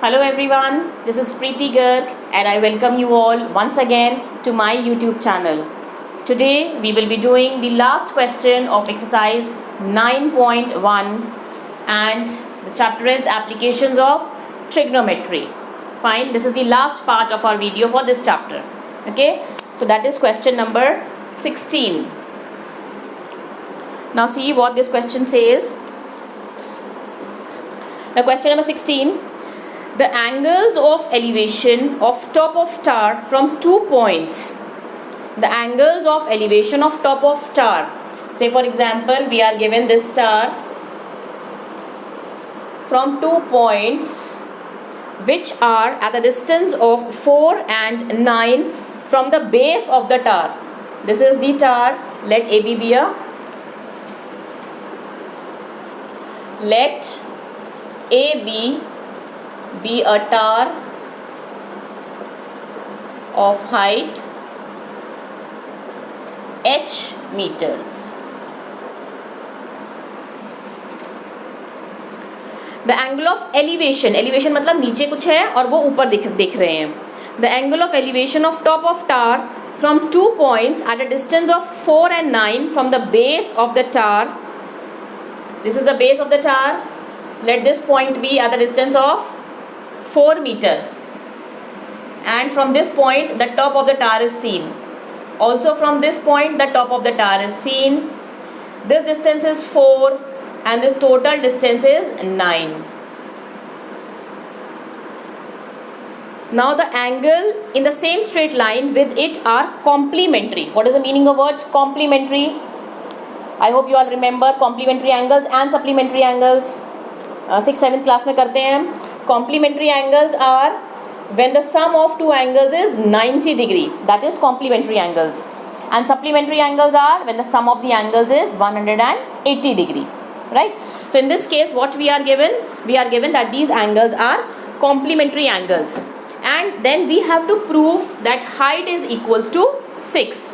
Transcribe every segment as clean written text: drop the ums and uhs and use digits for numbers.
Hello everyone, this is Preeti Garg and I welcome you all once again to my YouTube channel. Today we will be doing the last question of exercise 9.1 and the chapter is applications of trigonometry. Fine, this is the last part of our video for this chapter. Okay, so that is question number 16. Now see what this question says. Now question number 16. The angles of elevation of top of tower from 2 points. The angles of elevation of top of tower. Say for example, we are given this tower from 2 points which are at the distance of 4 and 9 from the base of the tower. This is the tower. Let AB be a be a tower of height h meters. The angle of elevation मतलब नीचे कुछ है और वो ऊपर दिख रहे हैं. The angle of elevation of top of tower from 2 points at a distance of 4 and 9 from the base of the tower. This is the base of the tower. Let this point be at the distance of 4 meter, and from this point the top of the tower is seen. Also from this point the top of the tower is seen. This distance is 4 and this total distance is 9. Now the angle in the same straight line with it are complementary. What is the meaning of word complementary? I hope you all remember complementary angles and supplementary angles. 6th 7th class में करते हैं हम. Complementary angles are when the sum of two angles is 90 degree. That is complementary angles. And supplementary angles are when the sum of the angles is 180 degree. Right? So in this case what we are given? We are given that these angles are complementary angles. And then we have to prove that height is equals to 6.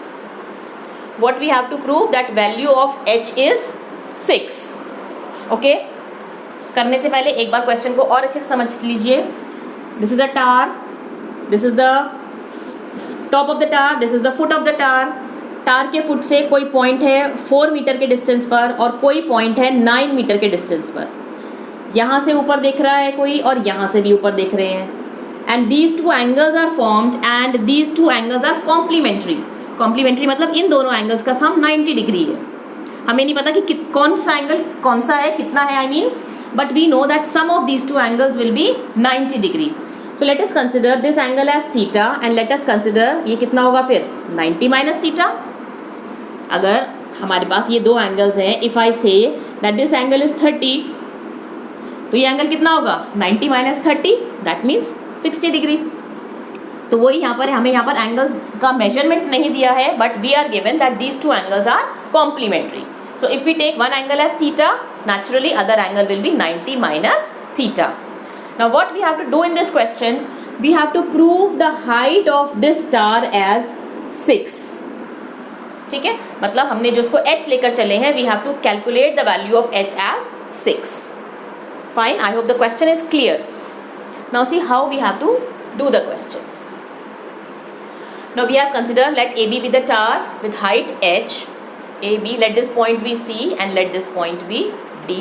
What we have to prove? That value of h is 6. Okay? करने से पहले एक बार question को और अच्छे से समझ लीजिए. This is the tower, this is the top of the tower, this is the foot of the tower. Tower के फुट से कोई पॉइंट है 4 मीटर के डिस्टेंस पर और कोई पॉइंट है 9 मीटर के डिस्टेंस पर. यहाँ से ऊपर देख रहा है कोई और यहाँ से भी ऊपर देख रहे हैं. And these two angles are formed and these two angles are complementary. Complementary मतलब इन दोनों एंगल्स का सम 90 डिग्री है. हमें नहीं पता कि कौन सा एंगल कौन सा है, कितना है, I mean, but we know that sum of these two angles will be 90 degree. So let us consider this angle as theta and let us consider ये कितना होगा फिर 90 minus theta. अगर हमारे पास ये दो एंगल्स हैं, if I say that this angle is 30, तो ये एंगल कितना होगा 90 minus 30, that means 60 degree. तो वही यहाँ पर है, हमें यहाँ पर एंगल्स का मेजरमेंट नहीं दिया है, but we are given that these two angles are complementary. So if we take one angle as theta, naturally other angle will be 90 minus theta. Now what we have to do in this question? We have to prove the height of this star as 6. ठीक है, मतलब हमने जो उसको h लेकर चले हैं, we have to calculate the value of h as 6. Fine, I hope the question is clear. Now see how we have to do the question. Now we have considered, let AB be the tower with height h. AB, let this point be C and let this point be D.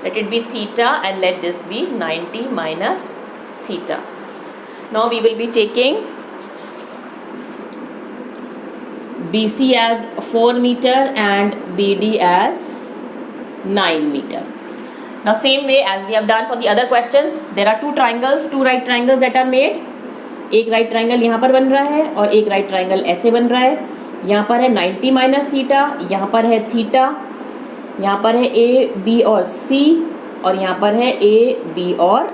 Let it be theta and let this be 90 minus theta. Now we will be taking BC as 4 meter and BD as 9 meter. Now same way as we have done for the other questions, there are two triangles, two right triangles that are made. एक right triangle यहाँ पर बन रहा है और एक right triangle ऐसे बन रहा है. यहाँ पर है 90 माइनस थीटा, यहाँ पर है थीटा, यहाँ पर है ए बी और सी और यहाँ पर है ए बी और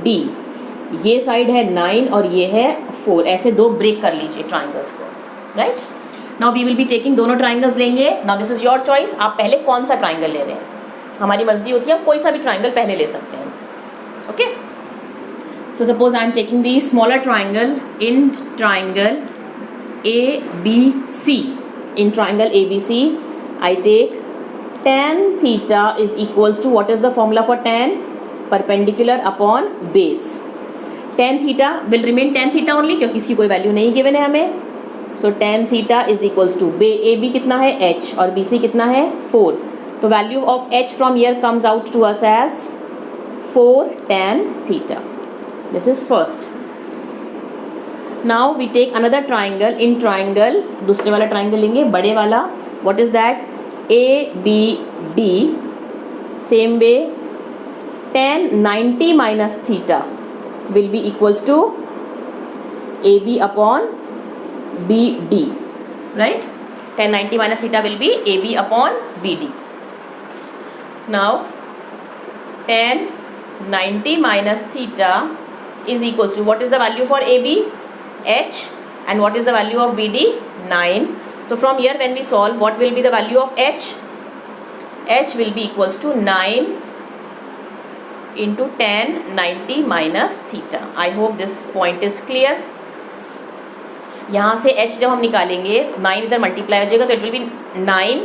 डी. ये साइड है 9 और ये है 4. ऐसे दो ब्रेक कर लीजिए ट्राइंगल्स को. Right, now we will be taking दोनों ट्राइंगल्स लेंगे. Now this is your choice. आप पहले कौन सा ट्राइंगल ले रहे हैं, हमारी मर्जी होती है, हम कोई सा भी ट्राइंगल पहले ले सकते हैं. Okay, so suppose I am taking the smaller triangle in triangle ABC. In triangle ABC, I take tan theta is equals to, what is the formula for tan? Perpendicular upon base. tan theta will remain tan theta only क्योंकि इसकी कोई value नहीं given है हमें. So tan theta is equals to AB कितना है h और BC कितना है 4. तो value of h from here comes out to us as 4 tan theta. This is first. Now we take another triangle. In triangle दूसरे वाला triangle लेंगे बड़े वाला. What is that? ABD. Same way tan 90 minus theta will be equals to AB upon BD, right? Tan 90 minus theta will be AB upon BD. Now tan 90 minus theta is equals to, what is the value for AB? H. And what is the value of BD? 9. So from here when we solve, what will be the value of H? H will be equals to 9 into tan 90 minus theta. I hope this point is clear. यहाँ से h जब हम निकालेंगे 9 इधर multiply हो जाएगा तो it will be 9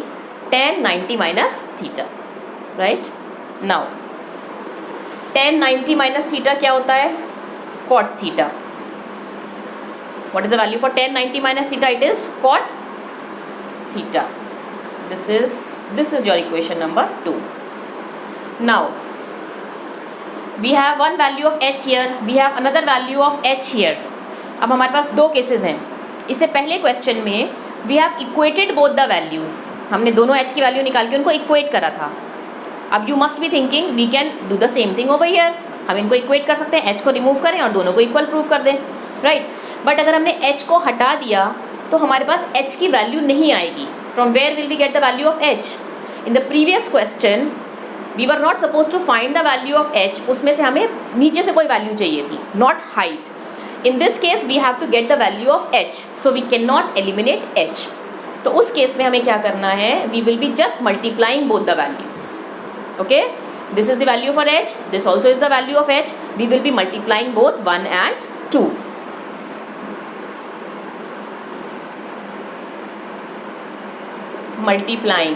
tan 90 minus theta, right? Now tan 90 minus theta क्या होता है? Cot theta. What is the value for tan 90 minus theta? It is cot theta. This is your equation number 2. Now we have one value of h here, we have another value of h here. अब हमारे पास दो cases हैं. इससे पहले question में we have equated both the values. हमने दोनों h की वैल्यू निकाल के उनको इक्वेट करा था. अब you must be thinking we can do the same thing over here. हम इनको इक्वेट कर सकते हैं, h को रिमूव करें और दोनों को इक्वल प्रूव कर दें, राइट? बट अगर हमने h को हटा दिया तो हमारे पास h की वैल्यू नहीं आएगी. From where will we get the value of h? In the previous question we were not supposed to find the value of h. उसमें से हमें नीचे से कोई वैल्यू चाहिए थी, not height. In this case we have to get the value of h, so we cannot eliminate h. तो उस केस में हमें क्या करना है? We will be just multiplying both the values. Okay? This is the value for h. This also is the value of h. We will be multiplying both 1 and 2. Multiplying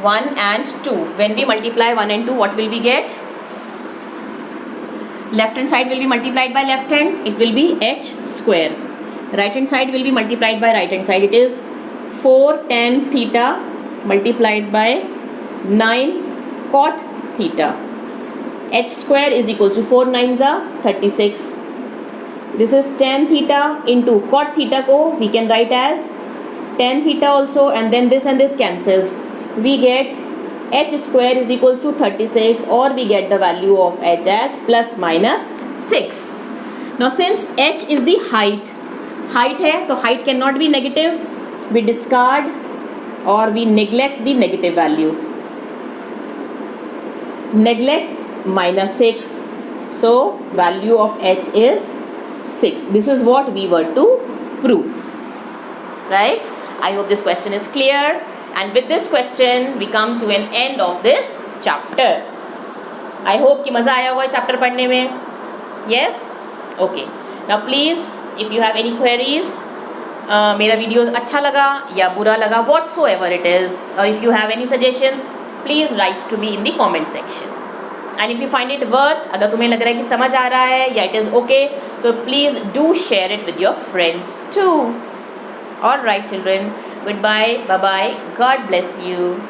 1 and 2. When we multiply 1 and 2, what will we get? Left hand side will be multiplied by left hand. It will be h square. Right hand side will be multiplied by right hand side. It is 4 tan theta multiplied by 9 cot theta. H square is equals to 4 9s are 36. This is tan theta into cot theta को we can write as tan theta also, and then this and this cancels. We get h square is equals to 36, or we get the value of h as plus minus 6. Now since h is the height है तो height cannot be negative. We discard or we neglect the negative value. Neglect minus 6. So value of h is 6. This is what we were to prove, right? I hope this question is clear, and with this question we come to an end of this chapter. I hope कि मज़ा आया हुआ है chapter पढ़ने में. Yes? Okay. Now please, if you have any queries, मेरा video अच्छा लगा या बुरा लगा, whatsoever it is, or if you have any suggestions, please write to me in the comment section. And if you find it worth, अगर तुम्हें लग रहा है कि समझ आ रहा है या it is okay, so please do share it with your friends too. All right, children. Goodbye. Bye-bye. God bless you.